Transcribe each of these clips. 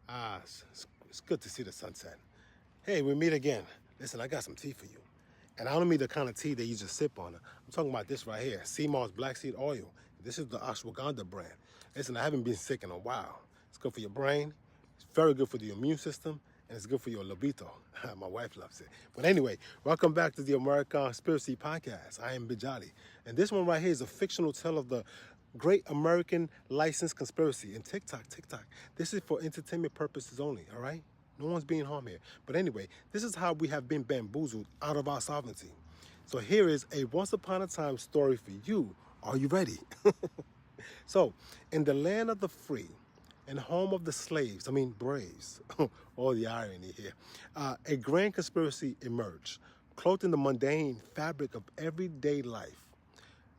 It's good to see the sunset. Hey, we meet again. Listen, I got some tea for you. And I don't mean the kind of tea that you just sip on. I'm talking about this right here, Sea Moss Black Seed Oil. This is the ashwagandha brand. Listen, I haven't been sick in a while. It's good for your brain. It's very good for the immune system. And it's good for your libido. My wife loves it. But anyway, welcome back to the American Conspiracy Podcast. I am Bijali. And this one right here is a fictional tale of the great American licensed conspiracy. And TikTok. This is for entertainment purposes only, all right? No one's being harmed here. But anyway, this is how we have been bamboozled out of our sovereignty. So here is a once upon a time story for you. Are you ready? So, in the land of the free and home of the slaves, braves, all the irony here, a grand conspiracy emerged, cloaked in the mundane fabric of everyday life.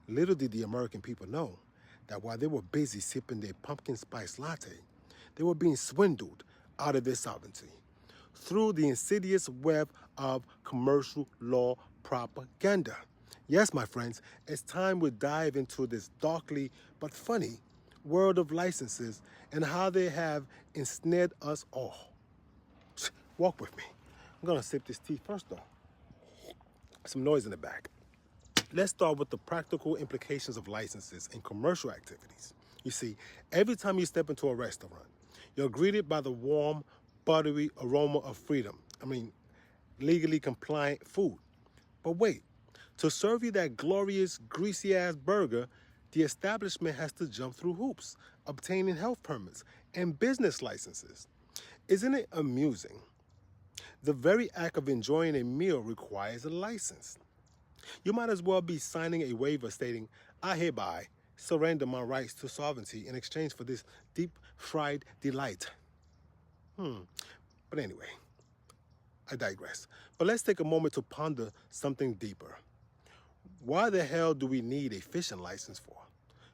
Little did the American people know that while they were busy sipping their pumpkin spice latte, they were being swindled out of their sovereignty through the insidious web of commercial law propaganda. Yes, my friends, it's time we dive into this darkly but funny world of licenses and how they have ensnared us all. Walk with me. I'm gonna sip this tea first though. Some noise in the back. Let's start with the practical implications of licenses in commercial activities. You see, every time you step into a restaurant, you're greeted by the warm, buttery aroma of freedom. Legally compliant food. But wait, to serve you that glorious, greasy-ass burger, the establishment has to jump through hoops, obtaining health permits and business licenses. Isn't it amusing? The very act of enjoying a meal requires a license. You might as well be signing a waiver stating, I hereby surrender my rights to sovereignty in exchange for this deep-fried delight. But anyway, I digress. But let's take a moment to ponder something deeper. Why the hell do we need a fishing license for?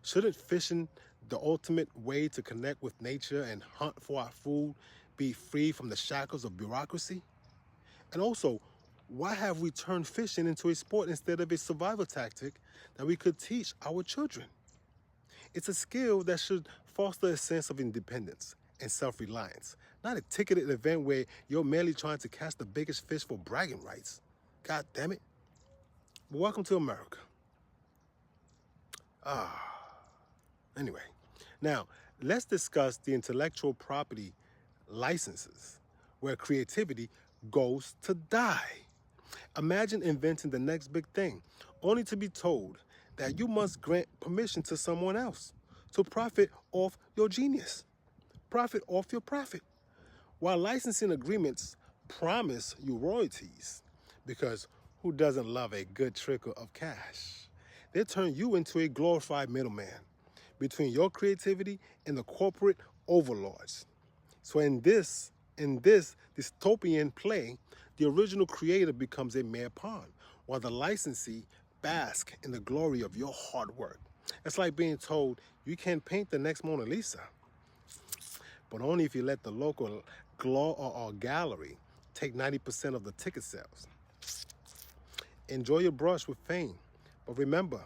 Shouldn't fishing, the ultimate way to connect with nature and hunt for our food, be free from the shackles of bureaucracy? And also, why have we turned fishing into a sport instead of a survival tactic that we could teach our children? It's a skill that should foster a sense of independence and self-reliance, not a ticketed event where you're merely trying to catch the biggest fish for bragging rights. God damn it. But welcome to America. Anyway, now let's discuss the intellectual property licenses where creativity goes to die. Imagine inventing the next big thing, only to be told that you must grant permission to someone else to profit off your genius, profit off your profit. While licensing agreements promise you royalties, because who doesn't love a good trickle of cash? They turn you into a glorified middleman between your creativity and the corporate overlords. So in this dystopian play, the original creator becomes a mere pawn, while the licensee basks in the glory of your hard work. It's like being told you can't paint the next Mona Lisa, but only if you let the local gallery take 90% of the ticket sales. Enjoy your brush with fame, but remember,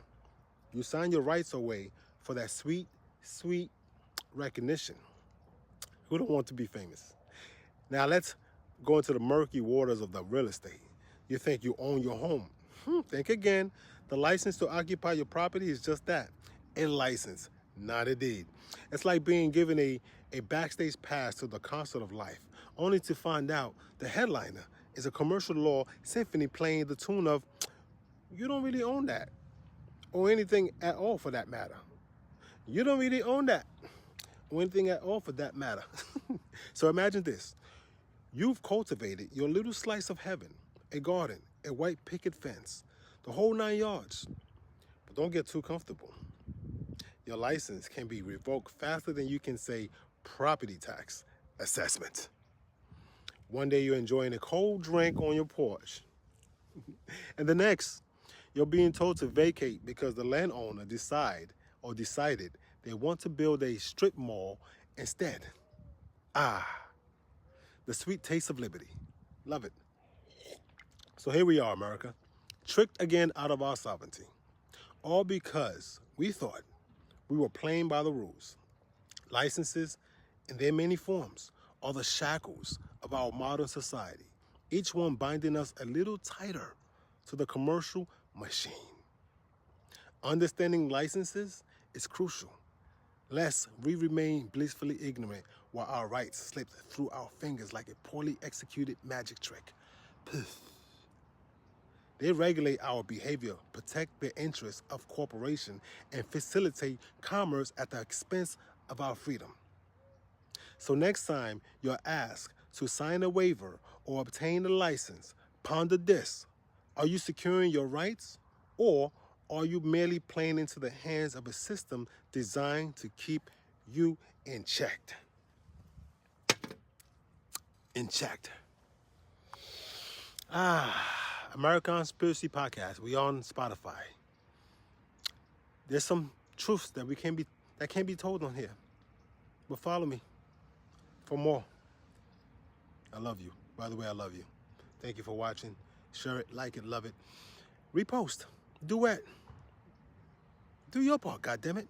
you sign your rights away for that sweet, sweet recognition. Who don't want to be famous? Now let's go into the murky waters of the real estate. You think you own your home. Think again. The license to occupy your property is just that, a license, not a deed. It's like being given a backstage pass to the concert of life, only to find out the headliner is a commercial law symphony playing the tune of, you don't really own that, or anything at all for that matter. You don't really own that, or anything at all for that matter. So imagine this. You've cultivated your little slice of heaven, a garden, a white picket fence, the whole 9 yards. But don't get too comfortable. Your license can be revoked faster than you can say property tax assessment. One day you're enjoying a cold drink on your porch. And the next, you're being told to vacate because the landowner decided they want to build a strip mall instead. The sweet taste of liberty. Love it. So here we are, America, tricked again out of our sovereignty. All because we thought we were playing by the rules. Licenses, in their many forms, are the shackles of our modern society, each one binding us a little tighter to the commercial machine. Understanding licenses is crucial, lest we remain blissfully ignorant while our rights slip through our fingers like a poorly executed magic trick. Poof. They regulate our behavior, protect the interests of corporations, and facilitate commerce at the expense of our freedom. So next time you're asked to sign a waiver or obtain a license, ponder this. Are you securing your rights, or are you merely playing into the hands of a system designed to keep you in check? In check. American Conspiracy Podcast. We on Spotify. There's some truths that can't be told on here. But follow me for more. I love you. By the way, I love you. Thank you for watching. Share it, like it, love it. Repost. Duet. Do your part, goddammit.